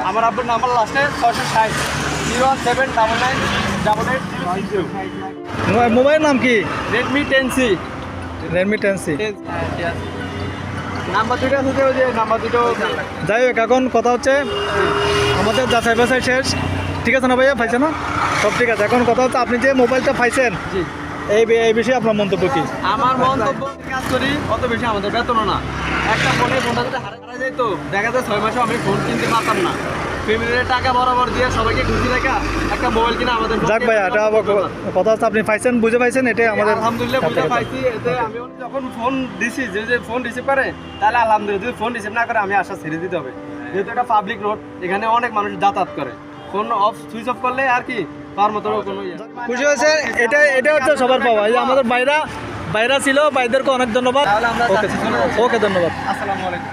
আমার আব্বুর নাম্বার লাস্টে 660 0799988 মোবাইল নাম কি? Redmi 10C। Redmi 10C। Number দুটো আছে, ওই যে নাম্বার দুটো। যাই হোক, এখন কথা হচ্ছে আমাদের যাচাই বাছাই শেষ, ঠিক আছে না ভাইয়া? পাইছে না? সব ঠিক আছে। এখন কথা হচ্ছে আপনি যে মোবাইলটা পাইছেন জি, এই বিষয়ে আপনার মন্তব্য কি? আমার মন্তব্য, কাজ করি অত বেশি আমাদের বেতনও না। একটা ফোনটা যদি হারা যেত, দেখা যায় 6 মাসেও আমি ফোন কিনতে পারতাম না। ফ্যামিলির টাকা বরাবর দিয়ে সবাইকে খুশি রাখা একটা মোবাইল কিনা আমাদের যাক ভাইয়া, এটা কথা হচ্ছে আপনি পাইছেন, বুঝে পাইছেন, এটাই আমাদের আলহামদুলিল্লাহ বুঝে পাইছি। এতে আমি যখন ফোন দিছি, যে ফোন রিসিভ করে, তাহলে আলহামদুলিল্লাহ। যদি ফোন রিসিভ না করে, আমি আশা ছেড়ে দিতে হবে, যেহেতু এটা পাবলিক রোড, এখানে অনেক মানুষ যাতায়াত করে। ফোন সুইচ অফ করলে আর কি তার মতো কোনো খুশি হয়েছে। এটা হচ্ছে সবার পাওয়া। এই যে আমাদের বাইরা ছিল, ভাইদেরকে অনেক ধন্যবাদ। তাহলে আমরা ওকে, ধন্যবাদ। আসসালামু আলাইকুম।